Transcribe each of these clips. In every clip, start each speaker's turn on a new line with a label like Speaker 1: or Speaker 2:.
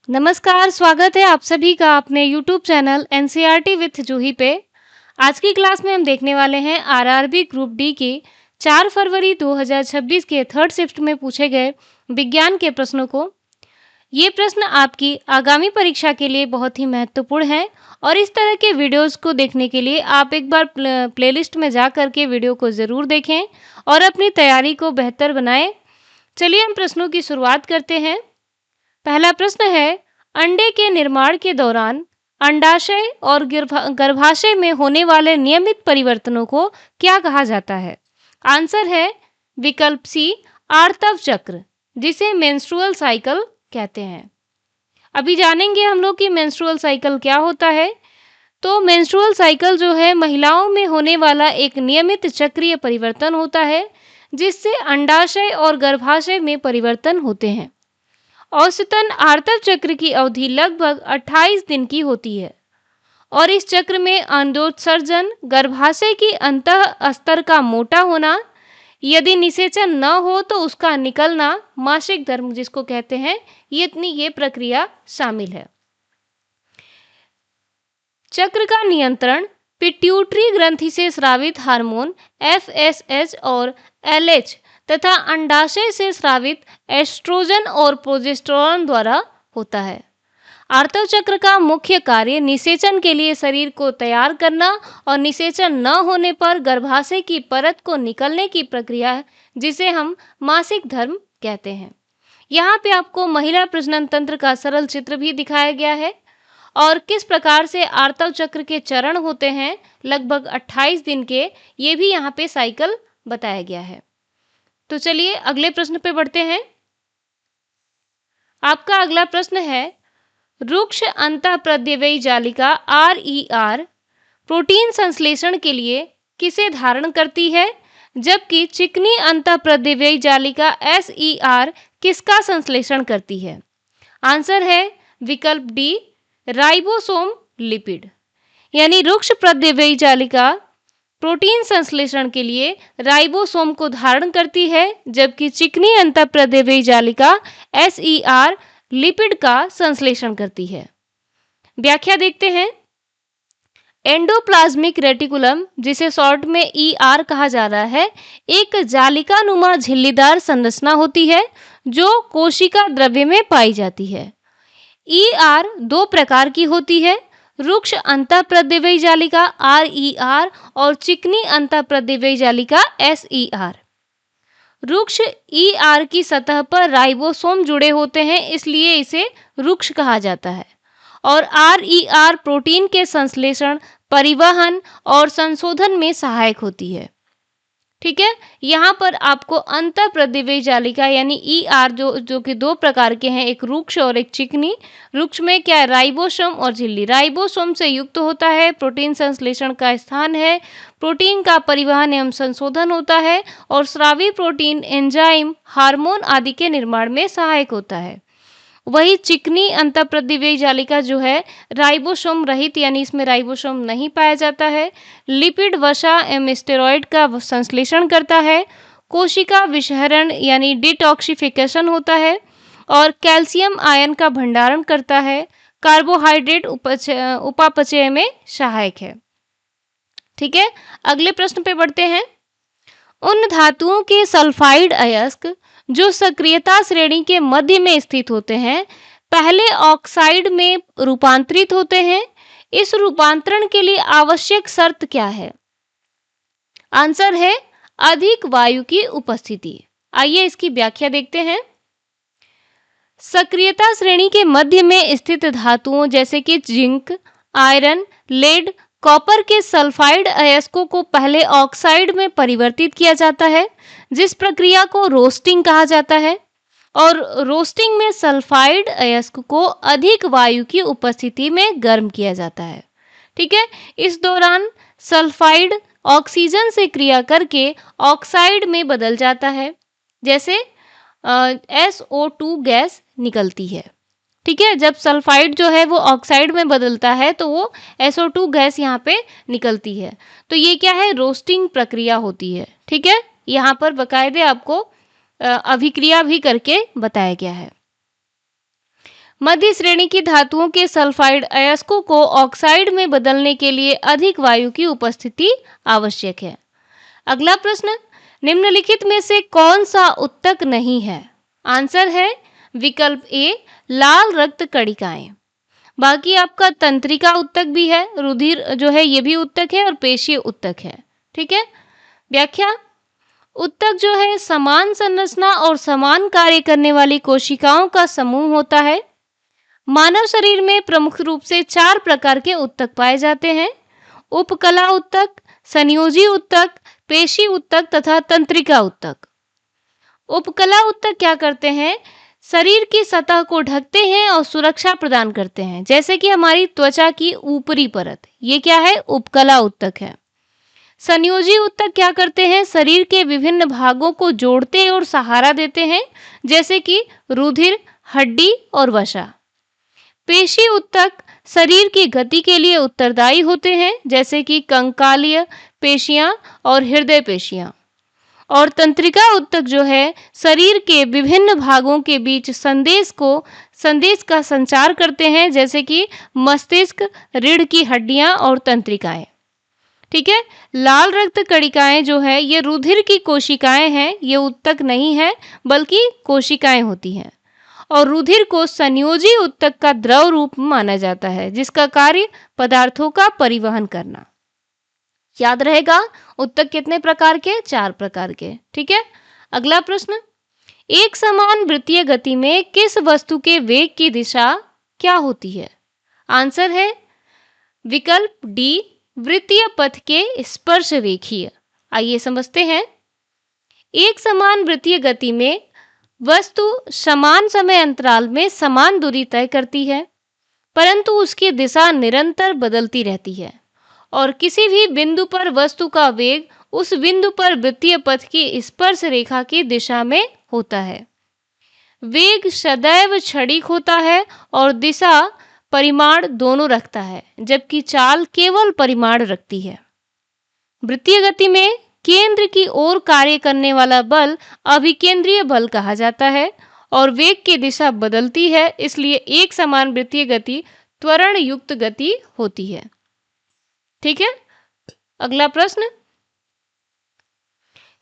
Speaker 1: नमस्कार, स्वागत है आप सभी का अपने यूट्यूब चैनल एनसीईआरटी विथ जूही पे। आज की क्लास में हम देखने वाले हैं आरआरबी ग्रुप डी के 4 फरवरी 2026 के थर्ड शिफ्ट में पूछे गए विज्ञान के प्रश्नों को। ये प्रश्न आपकी आगामी परीक्षा के लिए बहुत ही महत्वपूर्ण हैं और इस तरह के वीडियोस को देखने के लिए आप एक बार प्लेलिस्ट में जा कर के वीडियो को ज़रूर देखें और अपनी तैयारी को बेहतर बनाएं। चलिए हम प्रश्नों की शुरुआत करते हैं। पहला प्रश्न है, अंडे के निर्माण के दौरान अंडाशय और गर्भाशय में होने वाले नियमित परिवर्तनों को क्या कहा जाता है? आंसर है विकल्प सी, आर्तव चक्र, जिसे मेंस्ट्रुअल साइकिल कहते हैं। अभी जानेंगे हम लोग कि मेंस्ट्रुअल साइकिल क्या होता है। तो मेंस्ट्रुअल साइकिल जो है महिलाओं में होने वाला एक नियमित चक्रीय परिवर्तन होता है, जिससे अंडाशय और गर्भाशय में परिवर्तन होते हैं। औसतन आर्तव चक्र की अवधि लगभग 28 दिन की होती है और इस चक्र में अंडोत्सर्जन, गर्भाशय की अंतः अस्तर का मोटा होना, यदि निषेचन न हो तो उसका निकलना, मासिक धर्म जिसको कहते हैं, ये प्रक्रिया शामिल है। चक्र का नियंत्रण पिट्यूटरी ग्रंथि से स्रावित हार्मोन एफएसएच और एलएच तथा अंडाशय से स्रावित एस्ट्रोजन और प्रोजेस्टेरोन द्वारा होता है। आर्तव चक्र का मुख्य कार्य निषेचन के लिए शरीर को तैयार करना और निषेचन न होने पर गर्भाशय की परत को निकलने की प्रक्रिया है, जिसे हम मासिक धर्म कहते हैं। यहाँ पे आपको महिला प्रजनन तंत्र का सरल चित्र भी दिखाया गया है और किस प्रकार से आर्तव चक्र के चरण होते हैं लगभग 28 दिन के, ये भी यहाँ पे साइकिल बताया गया है। तो चलिए अगले प्रश्न पे बढ़ते हैं। आपका अगला प्रश्न है, रुक्ष अंतःप्रद्रव्यी जालिका RER प्रोटीन संश्लेषण के लिए किसे धारण करती है, जबकि चिकनी अंतःप्रद्रव्यी जालिका SER किसका संश्लेषण करती है? आंसर है विकल्प डी, राइबोसोम लिपिड। यानी रुक्ष प्रद्रव्यी जालिका प्रोटीन संश्लेषण के लिए राइबोसोम को धारण करती है, जबकि चिकनी अंतःप्रद्रव्यी जालिका SER लिपिड का संश्लेषण करती है। व्याख्या देखते हैं। एंडोप्लाज्मिक रेटिकुलम, जिसे शॉर्ट में ER कहा जा रहा है, एक जालिकानुमा झिल्लीदार संरचना होती है जो कोशिका द्रव्य में पाई जाती है। ER दो प्रकार की होती है, रुक्ष अंतःप्रद्रव्यी जालिका RER और चिकनी अंतःप्रद्रव्यी जालिका SER। रुक्ष ER की सतह पर राइबोसोम जुड़े होते हैं, इसलिए इसे रुक्ष कहा जाता है और RER प्रोटीन के संश्लेषण, परिवहन और संशोधन में सहायक होती है। ठीक है, यहाँ पर आपको अंतःप्रद्रव्यी जालिका यानी ER जो कि दो प्रकार के हैं, एक रुक्ष और एक चिकनी। रुक्ष में क्या है, राइबोसोम और झिल्ली। राइबोसोम से युक्त होता है, प्रोटीन संश्लेषण का स्थान है, प्रोटीन का परिवहन एवं संशोधन होता है और स्रावी प्रोटीन, एंजाइम, हार्मोन आदि के निर्माण में सहायक होता है। वही चिकनी अंतःप्रद्रव्यी जालिका जो है राइबोसोम रहित, यानी इसमें राइबोसोम नहीं पाया जाता है, लिपिड, वसा एवं स्टेरॉइड का संश्लेषण करता है, कोशिका विषहरण यानी डिटॉक्सिफिकेशन होता है और कैल्शियम आयन का भंडारण करता है, कार्बोहाइड्रेट उपापचय में सहायक है। ठीक है, अगले प्रश्न पे बढ़ते हैं। उन धातुओं के सल्फाइड अयस्क जो सक्रियता श्रेणी के मध्य में स्थित होते हैं, पहले ऑक्साइड में रूपांतरित होते हैं। इस रूपांतरण के लिए आवश्यक शर्त क्या है? आंसर है अधिक वायु की उपस्थिति। आइए इसकी व्याख्या देखते हैं। सक्रियता श्रेणी के मध्य में स्थित धातुओं जैसे कि जिंक, आयरन, लेड, कॉपर के सल्फाइड अयस्कों को पहले ऑक्साइड में परिवर्तित किया जाता है, जिस प्रक्रिया को रोस्टिंग कहा जाता है और रोस्टिंग में सल्फाइड अयस्क को अधिक वायु की उपस्थिति में गर्म किया जाता है। ठीक है, इस दौरान सल्फाइड ऑक्सीजन से क्रिया करके ऑक्साइड में बदल जाता है, जैसे SO2 गैस निकलती है। ठीक है, जब सल्फाइड जो है वो ऑक्साइड में बदलता है तो वो SO2 गैस यहाँ पे निकलती है। तो ये क्या है, रोस्टिंग प्रक्रिया होती है। ठीक है, यहाँ पर बकायदे आपको अभिक्रिया भी करके बताया गया है। मध्य श्रेणी की धातुओं के सल्फाइड अयस्कों को ऑक्साइड में बदलने के लिए अधिक वायु की उपस्थिति आवश्यक है। अगला प्रश्न, निम्नलिखित में से कौन सा उत्तक नहीं है? आंसर है विकल्प ए, लाल रक्त कणिकाएं। बाकी आपका तंत्रिका उत्तक भी है, रुधिर जो है ये भी उत्तक है और पेशीय उत्तक है। ठीक है। व्याख्या, उत्तक जो है समान संरचना और समान कार्य करने वाली कोशिकाओं का समूह होता है। मानव शरीर में प्रमुख रूप से 4 प्रकार के उत्तक पाए जाते हैं: उपकला उत्तक, संयोजी उत्तक, पेशी उत्तक तथा तंत्रिका उत्तक। उपकला उत्तक क्या करते हैं? शरीर की सतह को ढकते हैं और सुरक्षा प्रदान करते हैं, जैसे कि हमारी त्वचा की ऊपरी परत। ये क्या है? उपकला उत्तक है। संयोजी उत्तक क्या करते हैं? शरीर के विभिन्न भागों को जोड़ते और सहारा देते हैं, जैसे कि रुधिर, हड्डी और वसा। पेशी उत्तक शरीर की गति के लिए उत्तरदायी होते हैं, जैसे कि कंकालीय पेशियां और हृदय पेशियां। और तंत्रिका उत्तक जो है शरीर के विभिन्न भागों के बीच संदेश का संचार करते हैं, जैसे कि मस्तिष्क, रीढ़ की हड्डियां और तंत्रिकाएं। ठीक है। लाल रक्त कणिकाएं जो है ये रुधिर की कोशिकाएं हैं, ये उत्तक नहीं है बल्कि कोशिकाएं होती हैं। और रुधिर को संयोजी उत्तक का द्रव रूप माना जाता है, जिसका कार्य पदार्थों का परिवहन करना। याद रहेगा, उत्तक कितने प्रकार के? 4 प्रकार के। ठीक है। अगला प्रश्न, एक समान वृत्तीय गति में किस वस्तु के वेग की दिशा क्या होती है? आंसर है विकल्प डी, वृत्तीय पथ के स्पर्श रेखीय। आइए समझते हैं। एक समान वृत्तीय गति में वस्तु समान समय अंतराल में समान दूरी तय करती है, परंतु उसकी दिशा निरंतर बदलती रहती है और किसी भी बिंदु पर वस्तु का वेग उस बिंदु पर वृत्तीय पथ की स्पर्श रेखा की दिशा में होता है। वेग सदैव क्षणिक होता है और दिशा परिमाण दोनों रखता है, जबकि चाल केवल परिमाण रखती है। वृत्तीय गति में केंद्र की ओर कार्य करने वाला बल अभिकेंद्रीय बल कहा जाता है और वेग की दिशा बदलती है, इसलिए एक समान वृत्तीय गति त्वरण युक्त गति होती है। ठीक है। अगला प्रश्न,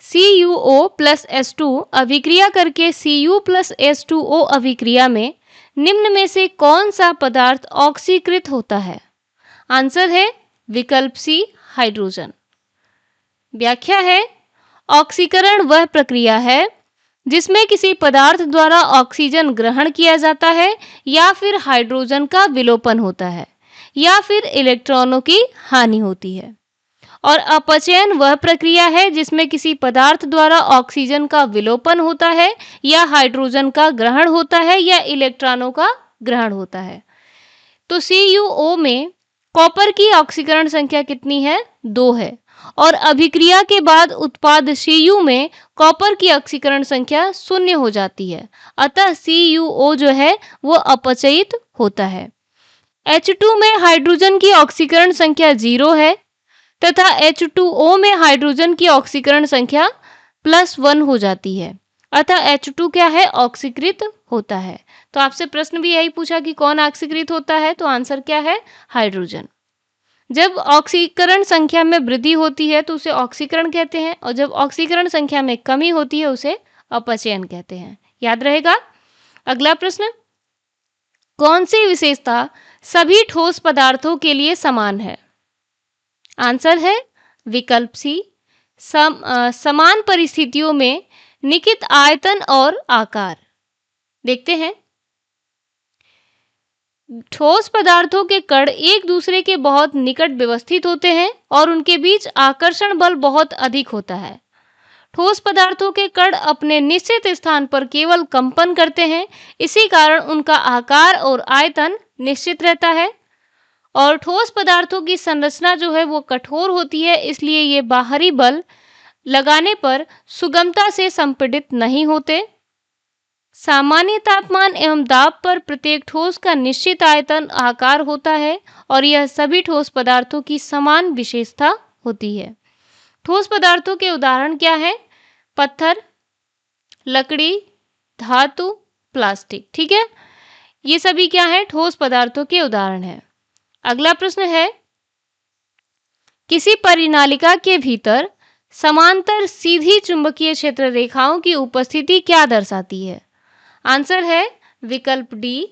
Speaker 1: CuO प्लस H2 अभिक्रिया करके Cu प्लस H2O अभिक्रिया में निम्न में से कौन सा पदार्थ ऑक्सीकृत होता है? आंसर है विकल्प सी, हाइड्रोजन। व्याख्या है, ऑक्सीकरण वह प्रक्रिया है जिसमें किसी पदार्थ द्वारा ऑक्सीजन ग्रहण किया जाता है या फिर हाइड्रोजन का विलोपन होता है या फिर इलेक्ट्रॉनों की हानि होती है। और अपचयन वह प्रक्रिया है जिसमें किसी पदार्थ द्वारा ऑक्सीजन का विलोपन होता है या हाइड्रोजन का ग्रहण होता है या इलेक्ट्रॉनों का ग्रहण होता है। तो CuO में कॉपर की ऑक्सीकरण संख्या कितनी है? 2 है। और अभिक्रिया के बाद उत्पाद Cu में कॉपर की ऑक्सीकरण संख्या 0 हो जाती है, अतः CuO जो है वो अपचयित होता है। H2 में हाइड्रोजन की ऑक्सीकरण संख्या 0 है तथा H2O में हाइड्रोजन की ऑक्सीकरण संख्या +1 हो जाती है, अतः H2 क्या है? ऑक्सीकृत होता है। तो आपसे प्रश्न भी यही पूछा कि कौन ऑक्सीकृत होता है, तो आंसर क्या है? हाइड्रोजन। जब ऑक्सीकरण संख्या में वृद्धि होती है तो उसे ऑक्सीकरण कहते हैं और जब ऑक्सीकरण संख्या में कमी होती है उसे अपचयन कहते हैं। याद रहेगा। अगला प्रश्न, कौन सी विशेषता सभी ठोस पदार्थों के लिए समान है? आंसर है विकल्प सी, समान परिस्थितियों में निहित आयतन और आकार। देखते हैं। ठोस पदार्थों के कण एक दूसरे के बहुत निकट व्यवस्थित होते हैं और उनके बीच आकर्षण बल बहुत अधिक होता है। ठोस पदार्थों के कण अपने निश्चित स्थान पर केवल कंपन करते हैं, इसी कारण उनका आकार और आयतन निश्चित रहता है। और ठोस पदार्थों की संरचना जो है वो कठोर होती है, इसलिए ये बाहरी बल लगाने पर सुगमता से संपीड़ित नहीं होते। सामान्य तापमान एवं दाब पर प्रत्येक ठोस का निश्चित आयतन आकार होता है और यह सभी ठोस पदार्थों की समान विशेषता होती है। ठोस पदार्थों के उदाहरण क्या हैं? पत्थर, लकड़ी, धातु, प्लास्टिक। ठीक है। ये सभी क्या है? ठोस पदार्थों के उदाहरण हैं। अगला प्रश्न है, किसी परिनालिका के भीतर समांतर सीधी चुंबकीय क्षेत्र रेखाओं की उपस्थिति क्या दर्शाती है? आंसर है विकल्प डी,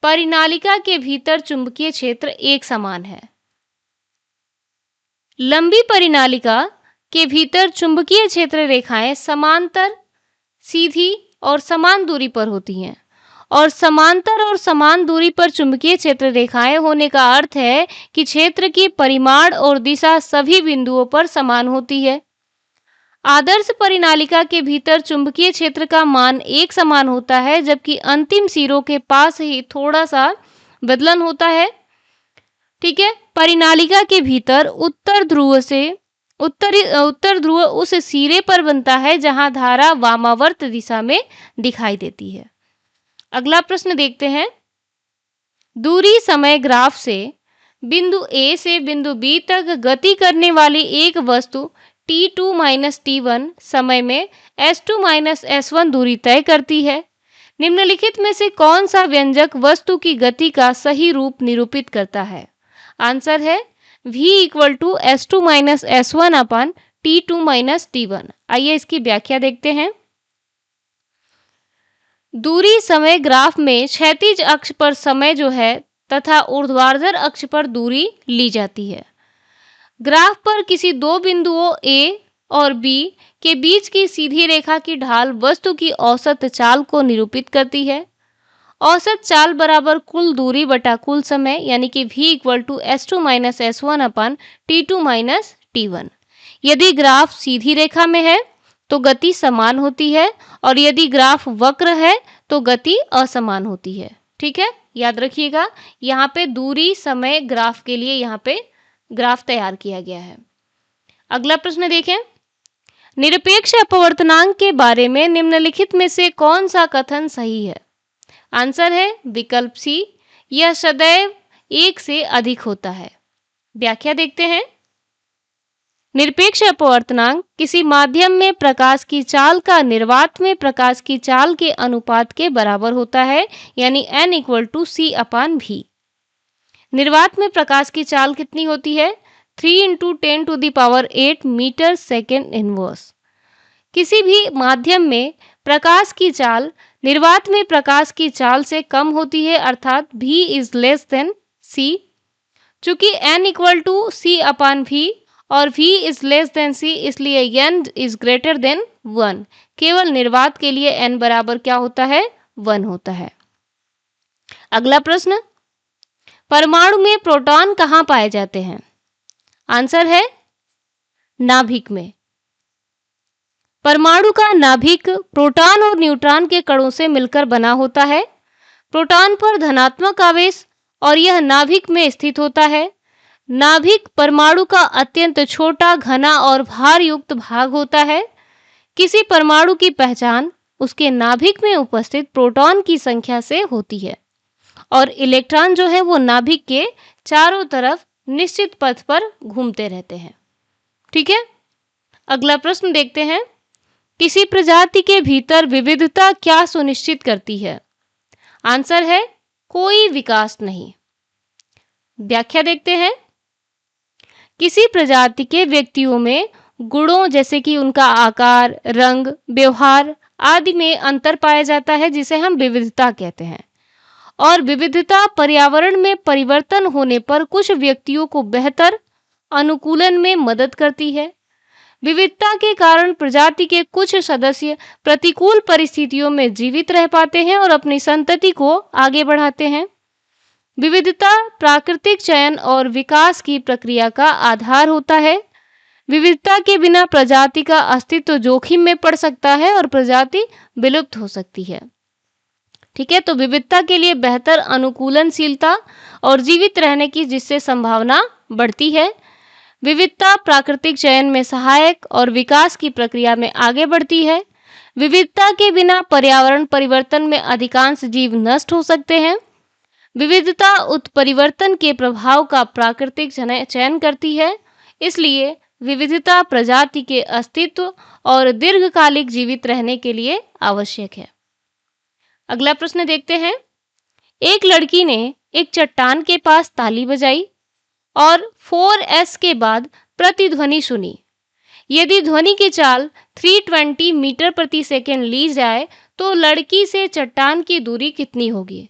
Speaker 1: परिनालिका के भीतर चुंबकीय क्षेत्र एक समान है। लंबी परिनालिका के भीतर चुंबकीय क्षेत्र रेखाएं समांतर, सीधी और समान दूरी पर होती हैं और समांतर और समान दूरी पर चुंबकीय क्षेत्र रेखाएं होने का अर्थ है कि क्षेत्र की परिमाण और दिशा सभी बिंदुओं पर समान होती है। आदर्श परिनालिका के भीतर चुंबकीय क्षेत्र का मान एक समान होता है, जबकि अंतिम सिरों के पास ही थोड़ा सा बदलन होता है। ठीक है, परिनालिका के भीतर उत्तर ध्रुव उस सिरे पर बनता है जहां धारा वामावर्त दिशा में दिखाई देती है। अगला प्रश्न देखते हैं, दूरी समय ग्राफ से बिंदु A से बिंदु B तक गति करने वाली एक वस्तु t2 - t1 समय में s2 - s1 दूरी तय करती है। निम्नलिखित में से कौन सा व्यंजक वस्तु की गति का सही रूप निरूपित करता है? आंसर है v = s2 - s1 अपन t2 - t1। आइए इसकी व्याख्या देखते हैं। दूरी समय ग्राफ में क्षैतिज अक्ष पर समय जो है तथा ऊर्ध्वाधर अक्ष पर दूरी ली जाती है। ग्राफ पर किसी दो बिंदुओं A और B के बीच की सीधी रेखा की ढाल वस्तु की औसत चाल को निरूपित करती है। औसत चाल बराबर कुल दूरी बटा कुल समय, यानी कि v = s2 - s1 अपन t2 - t1। यदि ग्राफ सीधी रेखा में है तो गति समान होती है और यदि ग्राफ वक्र है तो गति असमान होती है। ठीक है, याद रखिएगा, यहाँ पे दूरी समय ग्राफ के लिए यहाँ पे ग्राफ तैयार किया गया है। अगला प्रश्न देखें, निरपेक्ष अपवर्तनांक के बारे में निम्नलिखित में से कौन सा कथन सही है? आंसर है विकल्प सी, यह सदैव 1 से अधिक होता है। व्याख्या देखते हैं। निरपेक्ष अपवर्तनांक किसी माध्यम में प्रकाश की चाल का निर्वात में प्रकाश की चाल के अनुपात के बराबर होता है, यानी n = c/v। निर्वात में प्रकाश की चाल कितनी होती है? 3 × 10⁸ मीटर सेकेंड इनवर्स। किसी भी माध्यम में प्रकाश की चाल निर्वात में प्रकाश की चाल से कम होती है, अर्थात v > c। चूंकि n = c/v और v < c, इसलिए n > 1। केवल निर्वात के लिए n बराबर क्या होता है? 1 होता है। अगला प्रश्न, परमाणु में प्रोटॉन कहाँ पाए जाते हैं? आंसर है नाभिक में। परमाणु का नाभिक प्रोटॉन और न्यूट्रॉन के कणों से मिलकर बना होता है। प्रोटॉन पर धनात्मक आवेश और यह नाभिक में स्थित होता है। नाभिक परमाणु का अत्यंत छोटा, घना और भार युक्त भाग होता है। किसी परमाणु की पहचान उसके नाभिक में उपस्थित प्रोटॉन की संख्या से होती है और इलेक्ट्रॉन जो है वो नाभिक के चारों तरफ निश्चित पथ पर घूमते रहते हैं। ठीक है, अगला प्रश्न देखते हैं, किसी प्रजाति के भीतर विविधता क्या सुनिश्चित करती है? आंसर है कोई विकास नहीं। व्याख्या देखते हैं। किसी प्रजाति के व्यक्तियों में गुणों जैसे कि उनका आकार, रंग, व्यवहार आदि में अंतर पाया जाता है, जिसे हम विविधता कहते हैं। और विविधता पर्यावरण में परिवर्तन होने पर कुछ व्यक्तियों को बेहतर अनुकूलन में मदद करती है। विविधता के कारण प्रजाति के कुछ सदस्य प्रतिकूल परिस्थितियों में जीवित रह पाते हैं और अपनी संतति को आगे बढ़ाते हैं। विविधता प्राकृतिक चयन और विकास की प्रक्रिया का आधार होता है। विविधता के बिना प्रजाति का अस्तित्व जोखिम में पड़ सकता है और प्रजाति विलुप्त हो सकती है। ठीक है, तो विविधता के लिए बेहतर अनुकूलनशीलता और जीवित रहने की जिससे संभावना बढ़ती है। विविधता प्राकृतिक चयन में सहायक और विकास की प्रक्रिया में आगे बढ़ती है। विविधता के बिना पर्यावरण परिवर्तन में अधिकांश जीव नष्ट हो सकते हैं। विविधता उत्परिवर्तन के प्रभाव का प्राकृतिक चयन करती है, इसलिए विविधता प्रजाति के अस्तित्व और दीर्घकालिक जीवित रहने के लिए आवश्यक है। अगला प्रश्न देखते हैं, एक लड़की ने एक चट्टान के पास ताली बजाई और 4s के बाद प्रतिध्वनि सुनी। यदि ध्वनि की चाल 320 मीटर प्रति सेकंड ली जाए तो लड़की से चट्टान की दूरी कितनी होगी?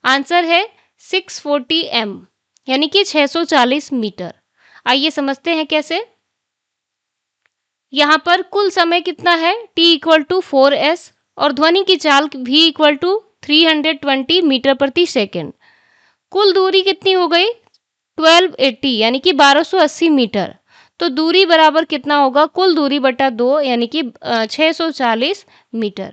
Speaker 1: आंसर है 640 m, यानी कि 640 मीटर। आइए समझते हैं कैसे। यहाँ पर कुल समय कितना है? t इक्वल टू 4s और ध्वनि की चाल v इक्वल टू 320 मीटर प्रति सेकंड। कुल दूरी कितनी हो गई? 1280, यानी कि 1280 मीटर। तो दूरी बराबर कितना होगा? कुल दूरी बटा 2, यानी कि 640 मीटर।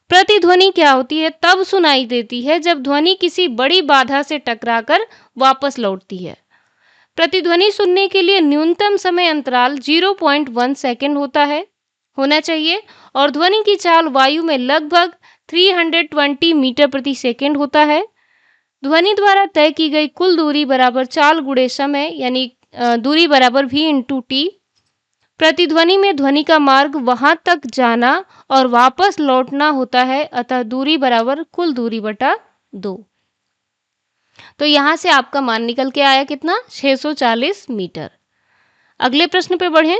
Speaker 1: प्रतिध्वनि क्या होती है? तब सुनाई देती है जब ध्वनि किसी बड़ी बाधा से टकराकर वापस लौटती है। प्रतिध्वनि सुनने के लिए न्यूनतम समय अंतराल 0.1 सेकंड होना चाहिए और ध्वनि की चाल वायु में लगभग 320 मीटर प्रति सेकंड होता है। ध्वनि द्वारा तय की गई कुल दूरी बराबर चाल गुणे समय, यानी दूरी बराबर v इंटू टी। प्रतिध्वनि में ध्वनि का मार्ग वहां तक जाना और वापस लौटना होता है, अतः दूरी बराबर कुल दूरी बटा 2। तो यहां से आपका मान निकल के आया कितना? 640 मीटर। अगले प्रश्न पे बढ़ें।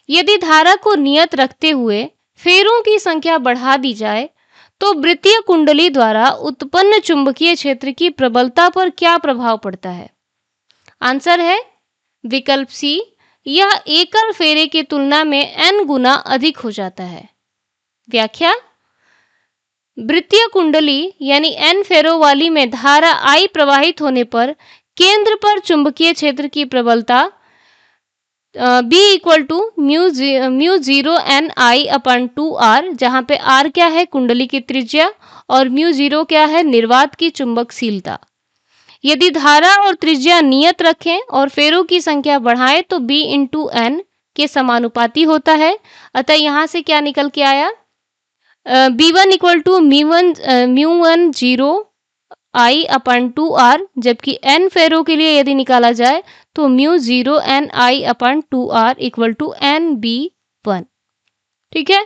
Speaker 1: यदि धारा को नियत रखते हुए फेरों की संख्या बढ़ा दी जाए तो वृत्तीय कुंडली द्वारा उत्पन्न चुंबकीय क्षेत्र की प्रबलता पर क्या प्रभाव पड़ता है? आंसर है विकल्प सी, यह एकल फेरे की तुलना में n गुना अधिक हो जाता है। व्याख्या। वृत्तीय कुंडली यानी n फेरों वाली में धारा I प्रवाहित होने पर केंद्र पर चुंबकीय क्षेत्र की प्रबलता B equal to mu 0 n I upon 2r, जहां पे r क्या है? कुंडली की त्रिज्या, और म्यू 0 क्या है? निर्वात की चुंबकशीलता। यदि धारा और त्रिज्या नियत रखें और फेरों की संख्या बढ़ाएं तो B इंटू n के समानुपाती होता है। अतः यहाँ से क्या निकल के आया? B1 equal to mu 1 0 I upon 2r, जबकि n फेरों के लिए यदि निकाला जाए तो mu 0 n I upon 2r equal to NB1। ठीक है,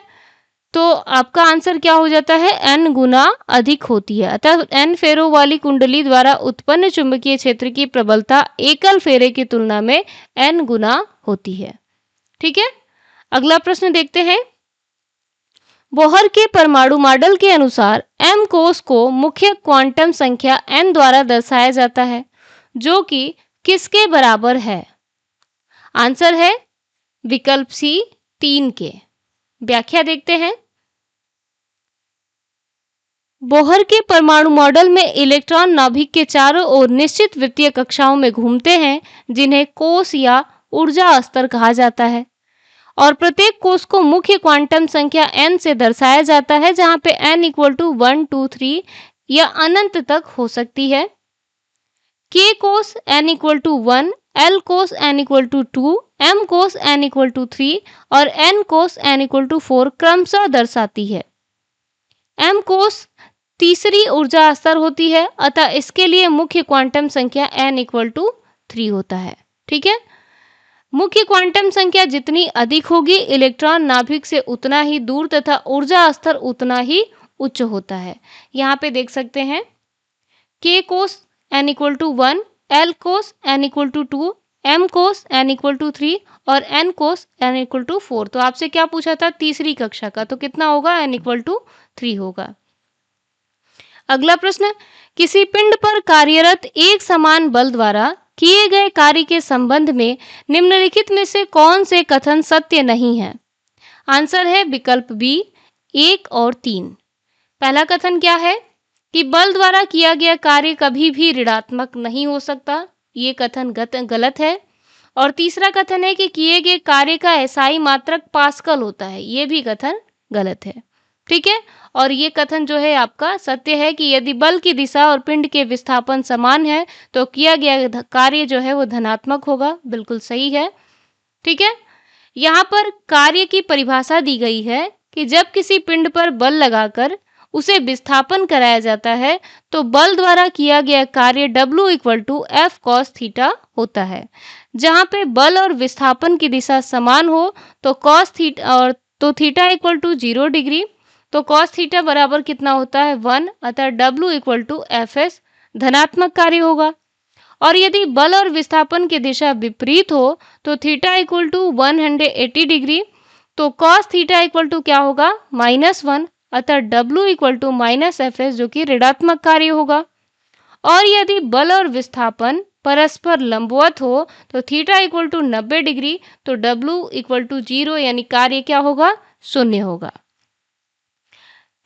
Speaker 1: तो आपका आंसर क्या हो जाता है? n गुना अधिक होती है। अतः n फेरों वाली कुंडली द्वारा उत्पन्न चुंबकीय क्षेत्र की प्रबलता एकल फेरे की तुलना में n गुना होती है। ठीक है, अगला प्रश्न देखते हैं। बोहर के परमाणु मॉडल के अनुसार m कोष को मुख्य क्वांटम संख्या n द्वारा दर्शाया जाता है, जो कि किसके बराबर है? आंसर है विकल्प सी, 3 के। व्याख्या देखते हैं। बोहर के परमाणु मॉडल में इलेक्ट्रॉन नाभिक के चारों ओर निश्चित वृत्तीय कक्षाओं में घूमते हैं, जिन्हें कोष या ऊर्जा स्तर कहा जाता है, और प्रत्येक कोष को मुख्य क्वांटम संख्या n से दर्शाया जाता है, जहां पे n इक्वल टू 1 2 3 या अनंत तक हो सकती है। k कोष n इक्वल टू 1, l कोष n इक्वल टू 2, m कोष n इक्वल टू 3 और n कोष n इक्वल टू 4 क्रमशः दर्शाती है। m कोष तीसरी ऊर्जा स्तर होती है, अतः इसके लिए मुख्य क्वांटम संख्या n इक्वल टू 3 होता है। ठीक है, मुख्य क्वांटम संख्या जितनी अधिक होगी, इलेक्ट्रॉन नाभिक से उतना ही दूर तथा ऊर्जा स्तर उतना ही उच्च होता है। यहाँ पे देख सकते हैं k कोष n इक्वल टू 1, l कोष n इक्वल टू 2, m कोष n इक्वल टू 3 और n कोष n इक्वल टू 4। तो आपसे क्या पूछा था? तीसरी कक्षा का, तो कितना होगा? n इक्वल टू 3 होगा। अगला प्रश्न, किसी पिंड पर कार्यरत एक समान बल द्वारा किए गए कार्य के संबंध में निम्नलिखित में से कौन से कथन सत्य नहीं है? आंसर है विकल्प बी, 1 और 3। पहला कथन क्या है कि बल द्वारा किया गया कार्य कभी भी ऋणात्मक नहीं हो सकता, ये कथन गलत है। और तीसरा कथन है कि किए गए कार्य का एसआई मात्रक पास्कल होता है, ये भी कथन गलत है। ठीक है, और ये कथन जो है आपका सत्य है कि यदि बल की दिशा और पिंड के विस्थापन समान है तो किया गया कार्य जो है वो धनात्मक होगा। बिल्कुल सही है। ठीक है, यहाँ पर कार्य की परिभाषा दी गई है कि जब किसी पिंड पर बल लगाकर उसे विस्थापन कराया जाता है तो बल द्वारा किया गया कार्य W equal to F cos theta होता है। जहाँ पे बल और विस्थापन की दिशा समान हो तो cos थीटा और तो थीटा इक्वल टू 0 डिग्री तो cos थीटा बराबर कितना होता है 1, अतः W इक्वल टू Fs धनात्मक कार्य होगा। और यदि बल और विस्थापन की दिशा विपरीत हो तो थीटा इक्वल टू 180 डिग्री, तो cos थीटा इक्वल टू क्या होगा -1, अतः W इक्वल टू -Fs जो कि ऋणात्मक कार्य होगा। और यदि बल और विस्थापन परस्पर लंबवत हो तो थीटा इक्वल टू 90 डिग्री, तो W इक्वल टू 0 यानी कार्य क्या होगा 0 होगा।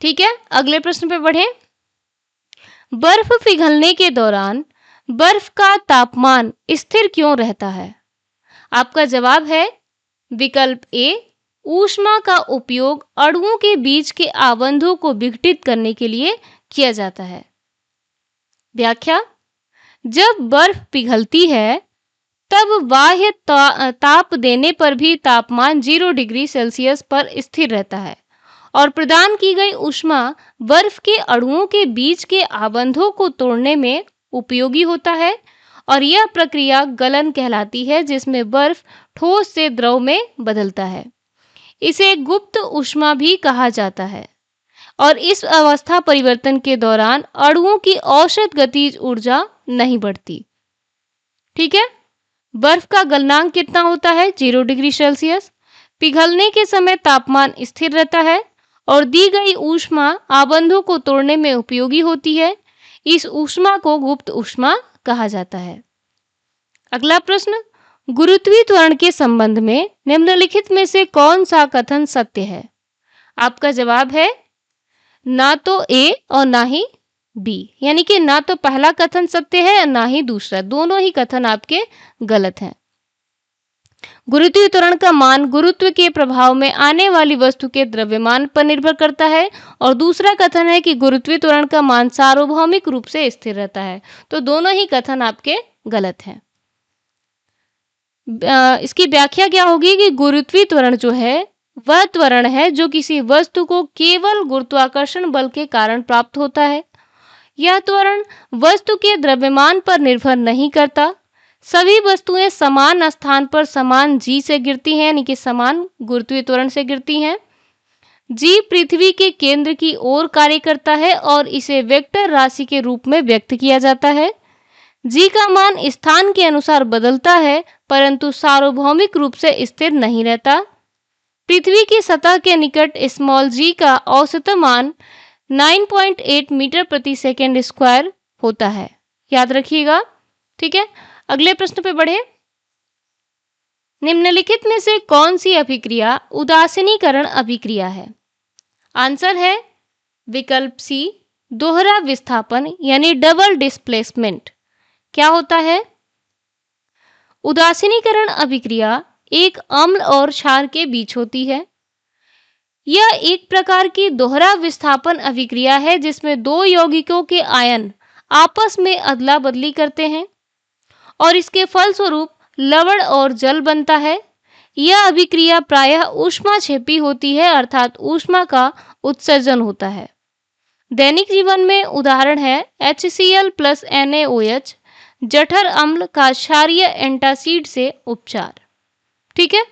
Speaker 1: ठीक है, अगले प्रश्न पे बढ़े। बर्फ पिघलने के दौरान बर्फ का तापमान स्थिर क्यों रहता है? आपका जवाब है विकल्प ए, ऊष्मा का उपयोग अणुओं के बीच के आबंधों को विघटित करने के लिए किया जाता है। व्याख्या, जब बर्फ पिघलती है तब बाह्य ताप देने पर भी तापमान 0 डिग्री सेल्सियस पर स्थिर रहता है और प्रदान की गई ऊष्मा बर्फ के अणुओं के बीच के आबंधों को तोड़ने में उपयोगी होता है और यह प्रक्रिया गलन कहलाती है, जिसमें बर्फ ठोस से द्रव में बदलता है। इसे गुप्त ऊष्मा भी कहा जाता है और इस अवस्था परिवर्तन के दौरान अणुओं की औसत गतिज ऊर्जा नहीं बढ़ती। ठीक है, बर्फ का गलनांक कितना होता है 0 डिग्री सेल्सियस। पिघलने के समय तापमान स्थिर रहता है और दी गई ऊष्मा आबंधों को तोड़ने में उपयोगी होती है। इस ऊष्मा को गुप्त ऊष्मा कहा जाता है। अगला प्रश्न, गुरुत्वीय त्वरण के संबंध में निम्नलिखित में से कौन सा कथन सत्य है? आपका जवाब है ना तो ए और ना ही बी, यानी कि ना तो पहला कथन सत्य है और ना ही दूसरा, दोनों ही कथन आपके गलत हैं। गुरुत्वीय त्वरण का मान गुरुत्व के प्रभाव में आने वाली वस्तु के द्रव्यमान पर निर्भर करता है और दूसरा कथन है कि गुरुत्वीय त्वरण का मान सार्वभौमिक रूप से स्थिर रहता है। तो दोनों ही कथन आपके गलत हैं। इसकी व्याख्या क्या होगी कि गुरुत्वीय त्वरण जो है वह त्वरण है जो किसी वस्तु को केवल गुरुत्वाकर्षण बल के कारण प्राप्त होता है। यह त्वरण वस्तु के द्रव्यमान पर निर्भर नहीं करता। सभी वस्तुएं समान स्थान पर समान जी से गिरती हैं, यानी कि समान गुरुत्वीय त्वरण से गिरती हैं। जी पृथ्वी के केंद्र की ओर कार्य करता है और इसे वेक्टर राशि के रूप में व्यक्त किया जाता है। जी का मान स्थान के अनुसार बदलता है परंतु सार्वभौमिक रूप से स्थिर नहीं रहता। पृथ्वी की सतह के निकट स्मॉल जी का औसत मान 9.8 मीटर प्रति सेकंड स्क्वायर होता है, याद रखिएगा। ठीक है, अगले प्रश्न पे बढ़े। निम्नलिखित में से कौन सी अभिक्रिया उदासीनीकरण अभिक्रिया है? आंसर है विकल्प सी, दोहरा विस्थापन यानी डबल डिस्प्लेसमेंट। क्या होता है? उदासीनीकरण अभिक्रिया एक अम्ल और क्षार के बीच होती है। यह एक प्रकार की दोहरा विस्थापन अभिक्रिया है जिसमें दो यौगिकों के आयन आपस में अदला बदली करते हैं और इसके फलस्वरूप लवण और जल बनता है। यह अभिक्रिया प्रायः ऊष्माक्षेपी होती है, अर्थात ऊष्मा का उत्सर्जन होता है। दैनिक जीवन में उदाहरण है HCl + NaOH, जठर अम्ल का क्षारीय एंटासिड से उपचार। ठीक है,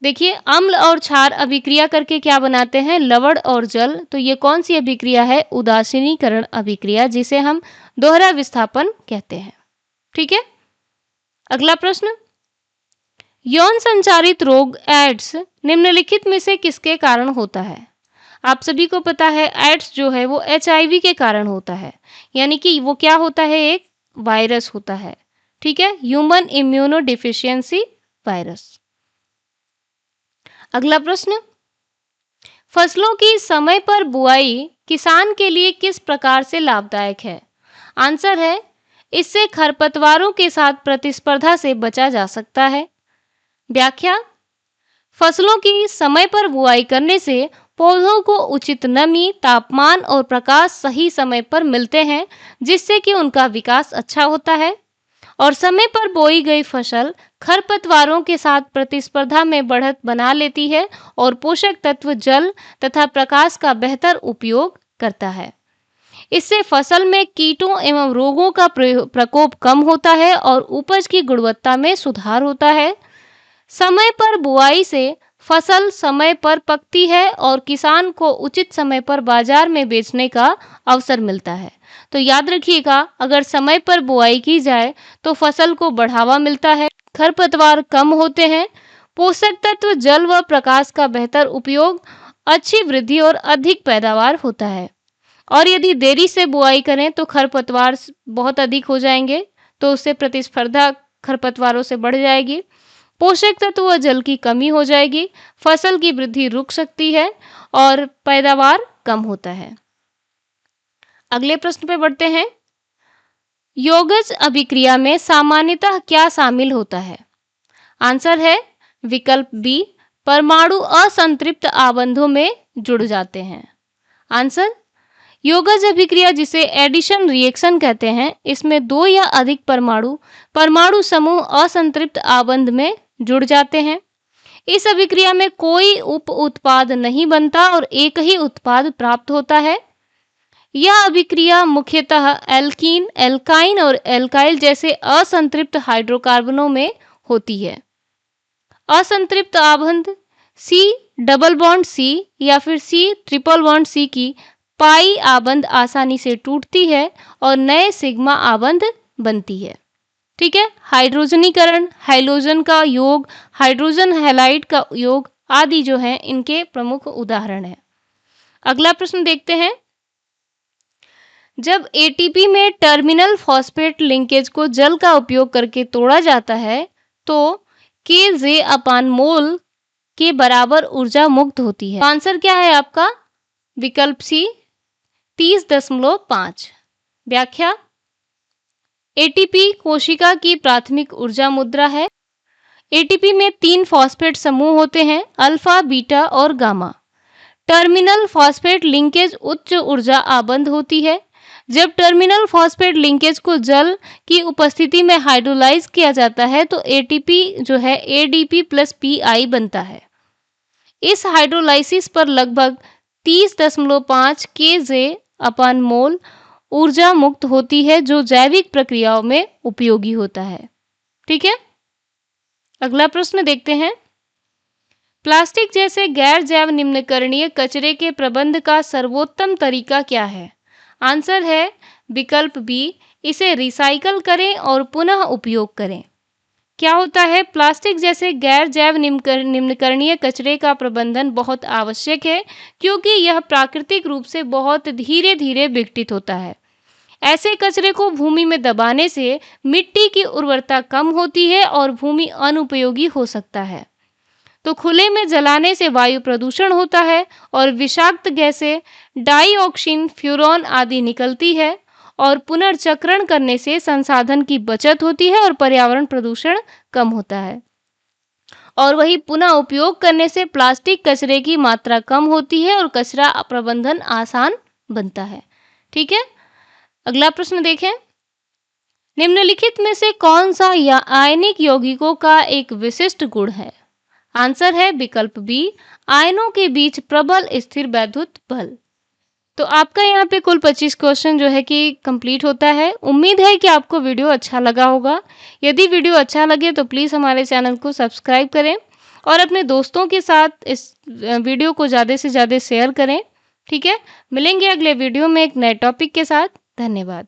Speaker 1: देखिए अम्ल और क्षार अभिक्रिया करके क्या बनाते हैं? लवण और जल। तो ये कौन सी अभिक्रिया है? उदासीनीकरण अभिक्रिया, जिसे हम दोहरा विस्थापन कहते हैं। ठीक है, अगला प्रश्न, यौन संचारित रोग एड्स निम्नलिखित में से किसके कारण होता है? आप सभी को पता है एड्स जो है वो HIV के कारण होता है, यानी कि वो क्या होता है? एक वायरस होता है। ठीक है, ह्यूमन इम्यूनो डिफिशियंसी वायरस। अगला प्रश्न, फसलों की समय पर बुआई किसान के लिए किस प्रकार से लाभदायक है? आंसर है इससे खरपतवारों के साथ प्रतिस्पर्धा से बचा जा सकता है। व्याख्या, फसलों की समय पर बुआई करने से पौधों को उचित नमी, तापमान और प्रकाश सही समय पर मिलते हैं, जिससे कि उनका विकास अच्छा होता है और समय पर बोई गई फसल खरपतवारों के साथ प्रतिस्पर्धा में बढ़त बना लेती है और पोषक तत्व, जल तथा प्रकाश का बेहतर उपयोग करता है। इससे फसल में कीटों एवं रोगों का प्रकोप कम होता है और उपज की गुणवत्ता में सुधार होता है। समय पर बुआई से फसल समय पर पकती है और किसान को उचित समय पर बाजार में बेचने का अवसर मिलता है। तो याद रखिएगा, अगर समय पर बुआई की जाए तो फसल को बढ़ावा मिलता है, खरपतवार कम होते हैं, पोषक तत्व, जल व प्रकाश का बेहतर उपयोग, अच्छी वृद्धि और अधिक पैदावार होता है। और यदि देरी से बुआई करें तो खरपतवार बहुत अधिक हो जाएंगे, तो उससे प्रतिस्पर्धा खरपतवारों से बढ़ जाएगी, पोषक तत्व व जल की कमी हो जाएगी, फसल की वृद्धि रुक सकती है और पैदावार कम होता है। अगले प्रश्न पे बढ़ते हैं। योगज अभिक्रिया में सामान्यतः क्या शामिल होता है? आंसर है विकल्प बी, परमाणु असंतृप्त आबंधों में जुड़ जाते हैं। आंसर, योगज अभिक्रिया जिसे एडिशन रिएक्शन कहते हैं, इसमें दो या अधिक परमाणु समूह असंतृप्त आबंध में जुड़ जाते हैं। इस अभिक्रिया में कोई उप उत्पाद नहीं बनता और एक ही उत्पाद प्राप्त होता है। यह अभिक्रिया मुख्यतः एल्कीन, एल्काइन और एल्काइल जैसे असंतृप्त हाइड्रोकार्बनों में होती है। असंतृप्त आबंध C डबल बॉन्ड C या फिर C ट्रिपल बॉन्ड C की पाई आबंध आसानी से टूटती है और नए सिग्मा आबंध बनती है। ठीक है, हाइड्रोजनीकरण, हैलोजन का योग, हाइड्रोजन हैलाइड का योग आदि जो है इनके प्रमुख उदाहरण हैं। अगला प्रश्न देखते हैं। जब एटीपी में टर्मिनल फॉस्फेट लिंकेज को जल का उपयोग करके तोड़ा जाता है तो Kj/मोल के बराबर ऊर्जा मुक्त होती है। आंसर क्या है आपका? विकल्प सी 30.5। व्याख्या, एटीपी कोशिका की प्राथमिक ऊर्जा मुद्रा है। एटीपी में 3 फॉस्फेट समूह होते हैं, अल्फा, बीटा और गामा। टर्मिनल फॉस्फेट लिंकेज उच्च ऊर्जा आबंध होती है। जब टर्मिनल फॉस्फेट लिंकेज को जल की उपस्थिति में हाइड्रोलाइज किया जाता है तो एटीपी जो है एडीपी प्लस पीआई बनता है। इस हाइड्रोलाइसिस पर लगभग 30.5 Kj/मोल ऊर्जा मुक्त होती है जो जैविक प्रक्रियाओं में उपयोगी होता है। ठीक है, अगला प्रश्न देखते हैं। प्लास्टिक जैसे गैर जैव निम्नकरणीय कचरे के प्रबंध का सर्वोत्तम तरीका क्या है? आंसर है विकल्प बी, इसे रिसाइकल करें और पुनः उपयोग करें। क्या होता है? प्लास्टिक जैसे गैर जैव निम्नकरणीय कचरे का प्रबंधन बहुत आवश्यक है क्योंकि यह प्राकृतिक रूप से बहुत धीरे धीरे विघटित होता है। ऐसे कचरे को भूमि में दबाने से मिट्टी की उर्वरता कम होती है और भूमि अनुपयोगी हो सकता है। तो खुले में जलाने से वायु प्रदूषण होता है और विषाक्त गैसें डाइऑक्सिन, फ्यूरॉन आदि निकलती है और पुनर्चक्रण करने से संसाधन की बचत होती है और पर्यावरण प्रदूषण कम होता है। और वही पुनः उपयोग करने से प्लास्टिक कचरे की मात्रा कम होती है और कचरा प्रबंधन आसान बनता है। ठीक है, अगला प्रश्न देखें। निम्नलिखित में से कौन सा या आयनिक यौगिकों का एक विशिष्ट गुण है? आंसर है विकल्प बी, आयनों के बीच प्रबल स्थिर वैद्युत बल। तो आपका यहाँ पे कुल 25 क्वेश्चन जो है कि कंप्लीट होता है। उम्मीद है कि आपको वीडियो अच्छा लगा होगा। यदि वीडियो अच्छा लगे तो प्लीज़ हमारे चैनल को सब्सक्राइब करें और अपने दोस्तों के साथ इस वीडियो को ज़्यादा से ज़्यादा शेयर करें। ठीक है, मिलेंगे अगले वीडियो में एक नए टॉपिक के साथ। धन्यवाद।